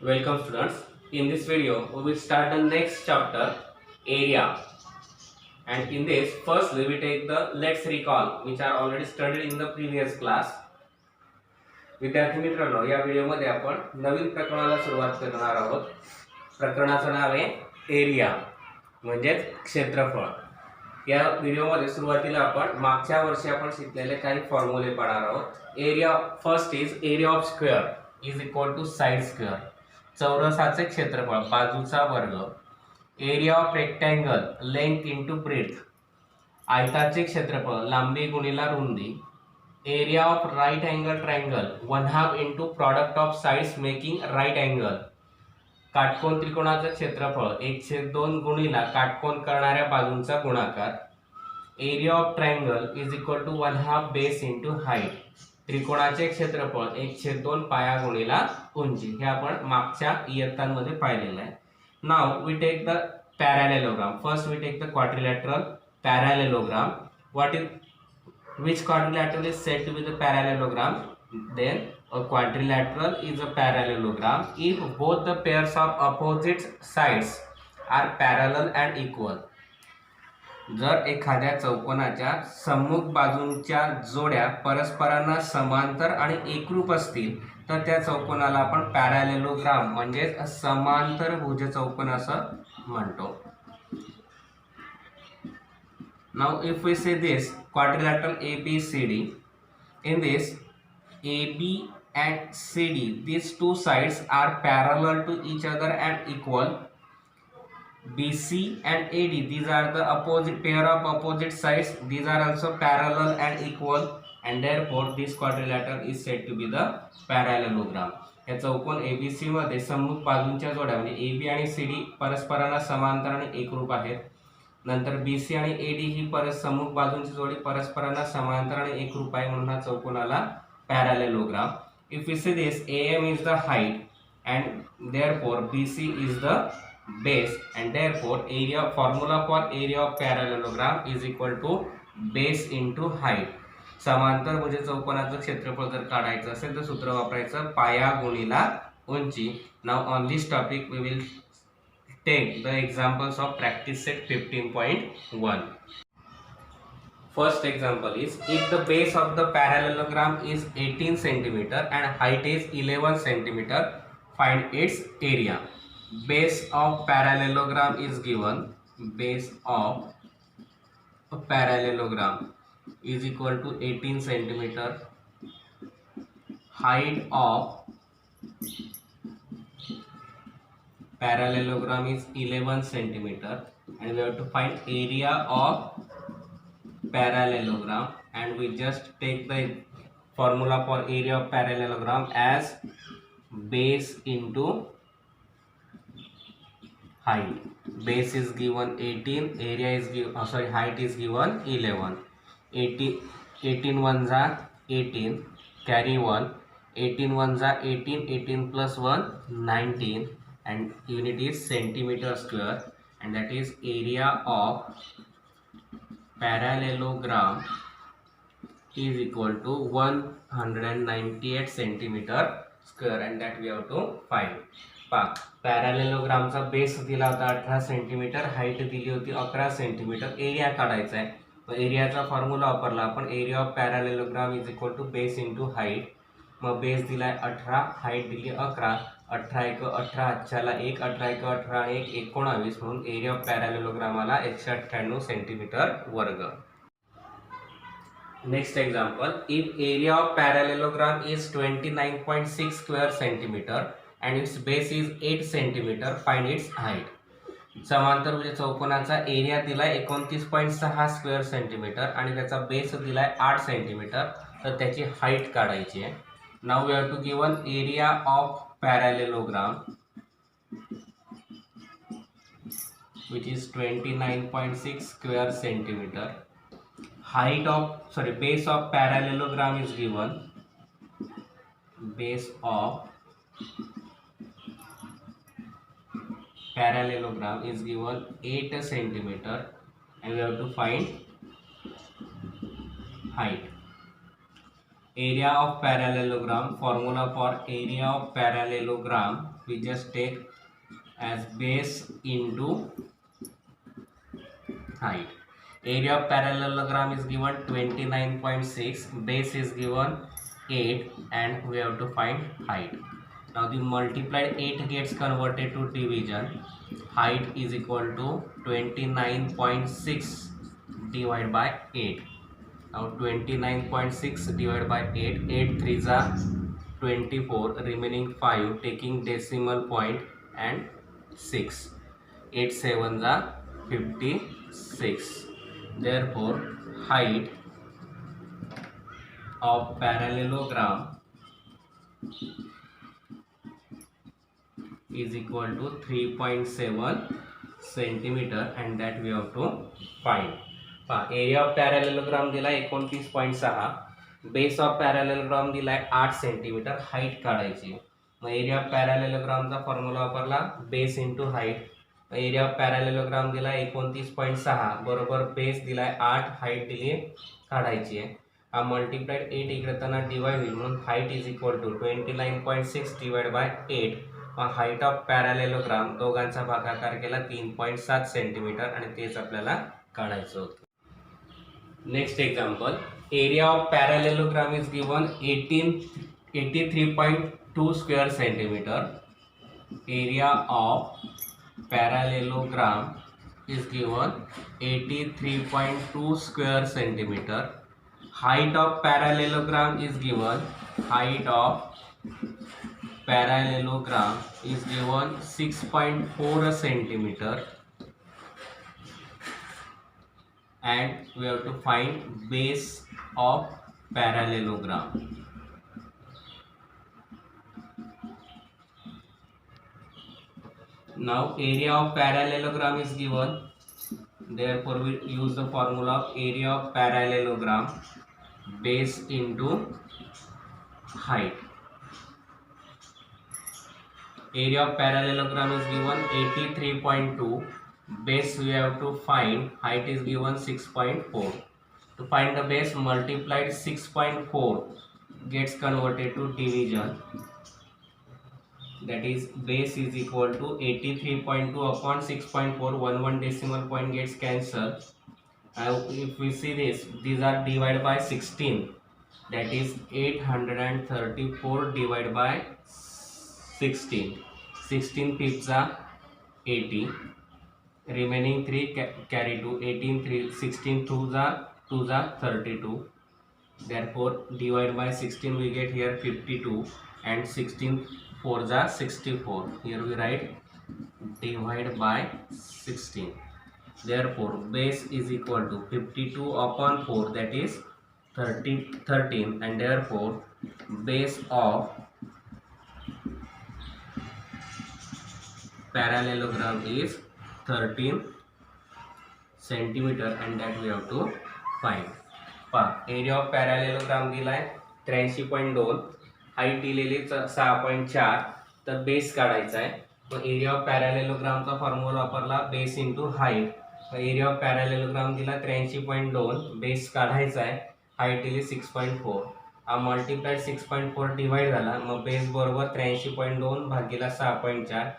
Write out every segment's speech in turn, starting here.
Welcome students. In this video, we will start the next chapter, area. And in this, firstly we take the let's recall, which are already studied in the previous class. विद्यार्थी मित्रांनो, या व्हिडिओमध्ये आपण नवीन प्रकरणाला सुरुवात करणार आहोत. प्रकरणाचं नाव आहे area, म्हणजे क्षेत्रफळ. या व्हिडिओमध्ये सुरुवातीला आपण मागच्या वर्षी आपण शिकलेले काही फॉर्म्युले पाहणार आहोत. Area first is area of square is equal to side square. चौरसाचे क्षेत्रफळ बाजूचा वर्ग. Area of rectangle length into breadth. आयताचे क्षेत्रफळ लांबी गुणिला रुंदी. Area of right angle triangle 1/2 into product of sides making right angle. काटकोन त्रिकोणाचे क्षेत्रफळ 1/2 गुणिला काटकोन करणाऱ्या बाजूंचा गुणाकार. Area of triangle is equal to 1/2 base into height. त्रिकोणाचे क्षेत्रफळ 1/2 पाया गुणिला उंची. हे आपण मागच्या इयत्तांमध्ये पाहिलेलं आहे. Now we take the parallelogram. First we take the quadrilateral parallelogram. What is which quadrilateral is said to be the parallelogram? Then a quadrilateral is a parallelogram if both the pairs of opposite sides are parallel and equal. जर एखाद्या चौकोनाच्या सम्मुख बाजूंच्या जोड्या परस्परांना समांतर आणि एकरूप असतील तर त्या चौकोनाला आपण पॅरॅलेलोग्राम म्हणजे समांतरभुज चौकोन असं म्हणतो. Now if we say this quadrilateral ABCD, in this AB and CD, these two sides are parallel to each other and equal. BC and AD, these are the opposite pair of opposite sides, these are also parallel and equal, and therefore this quadrilateral is said to be the parallelogram. या चौकोन ABC मध्ये सम्मुख बाजूंच्या जोड्या म्हणजे AB आणि CD परस्परांना समांतर आणि एकरूप आहेत. नंतर BC आणि AD ही सम्मुख बाजूंची जोडी परस्परांना समांतर आणि एकरूप आहे म्हणून हा चौकोनाला पॅरॅलेलोग्राम. इफ वी से this AM is the height and therefore BC is the base and therefore area formula for area of parallelogram is equal to base into height. समांतरभुज चौकोनाचं क्षेत्रफळ जर काढायचं असेल तर सूत्र वापरायचं पाया गुणिला उंची. Now on this topic we will take the examples of practice set 15.1. First example is if the base of the parallelogram is 18 cm and height is 11 cm, find its area. Base of parallelogram is given. Base of a parallelogram is equal to 18 cm. Height of parallelogram is 11 centimeter and we have to find area of parallelogram, and we just take the formula for area of parallelogram as base into height. Base is given 18, area is given height is given 11. 18 ones are 18, carry 1. 18 ones are 18, 18 plus 1 19, and unit is centimeter square, and that is area of parallelogram is equal to 198 centimeter square, and that we have to find. पॅरॅलेलोग्रामचा base दिला होता 18 centimetre, height दिली होती 11 centimetre. Area काढायचा आहे. मग एरियाचा formula वापरला आपण. Area of parallelogram is equal to base into height. मग बेस दिलाय 18, हाईट दिली 11. 18 × 18 हातच्याला 1, 18 × 18 आणि 1 19, म्हणून एरिया ऑफ पॅरॅलेलोग्रामाला 198 सेंटीमीटर वर्ग. Next example, if area of parallelogram is 29.6 square centimetre and its base is 8 centimeter, find its height. समांतरभुज चौकोनाचा area दिलाय 29.6 स्क्वेअर सेंटीमीटर आणि त्याचा बेस दिलाय 8 सेंटीमीटर, तर त्याची हाईट काढायची आहे. Now we have to given area of parallelogram which is 29.6 square centimeter. Base of parallelogram is given. Base of parallelogram is given 8 centimeter, and we have to find height. Area of parallelogram, formula for area of parallelogram we just take as base into height. Area of parallelogram is given 29.6, base is given 8, and we have to find height. Now the multiplied 8 gets converted to division. Height is equal to 29.6 divided by 8. Now 29.6 divided by 8, 8 3s are 24, remaining 5 taking decimal point and 6, 8 7s are 56. Therefore height of parallelogram is equal to 3.7 centimeter, and that we have to find. Area of parallelogram दिला 29.6, base of पॅरॅलेलोग्राम दिलाय 8 centimetre, height काढायची. मग area of पॅरॅलेलोग्रामचा formula वापरला base into height. Area of parallelogram दिला 29.6 बरोबर base दिलाय 8, height दिली काढायची आहे. हा मल्टिप्लाइड 8 इकडे त्यांना डिवाइड होईल म्हणून height is equal to 29.6 divide by 8. Height of parallelogram दोघांचा भागाकार केला 3.7 सेंटीमीटर आणि तेच आपल्याला काढायचं होतं. Next example, area of parallelogram is given 83.2 square centimetre. Area of parallelogram is given 83.2 square centimeter. Height of parallelogram is given. Height of parallelogram is given 6.4 centimeter, and we have to find base of parallelogram. Now area of parallelogram is given, therefore we use the formula of area of parallelogram, base into height. Area of parallelogram is given 83.2, base we have to find, height is given 6.4. To find the base, multiplied 6.4 gets converted to division. That is base is equal to 83.2 upon 6.4, 1 decimal point gets cancelled. If we see this, these are divided by 16, that is 834 divided by 16. 16 fifths are 80, remaining 3 carry to 18, 3, 16 2s are 32. Therefore divide by 16, we get here 52, and 16 4s are 64. Here we write divide by 16. Therefore base is equal to 52 upon 4, that is 13, and therefore base of parallelogram is 13 centimeter, and that we have to find. Area of parallelogram दिलाय 83.2, height दिलेली 6.4, तर base काढायचा आहे. मग area of पॅरॅलेलोग्रामचा formula वापरला base into height. Area of parallelogram दिला 83.2, base काढायचा आहे, हाईट दिली 6.4. हा मल्टिप्लाइड 6.4 डिवाइड झाला, मग बेस बरोबर 83.2 भागीला 6.4,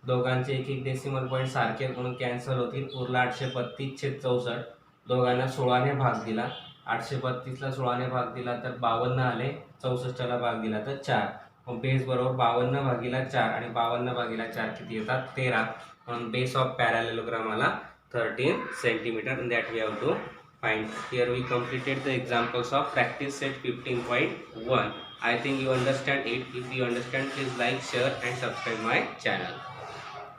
दोघांचे एक एक डेसिमल पॉईंट सारखे म्हणून कॅन्सल होतील. उरला 832/64, दोघांना 16ने भाग दिला. 832ला 16ने भाग दिला तर 52 आले, 64ला भाग दिला तर 4. मग बेस बरोबर 52 भागीला 4 आणि 52 भागीला 4 किती येतात 13. म्हणून बेस ऑफ पॅरॅलेलोग्राम आला 13 centimeter, and that we have to find. Here we completed the examples of practice set 15.1. I think you understand it. If you understand, please like, share and subscribe my channel.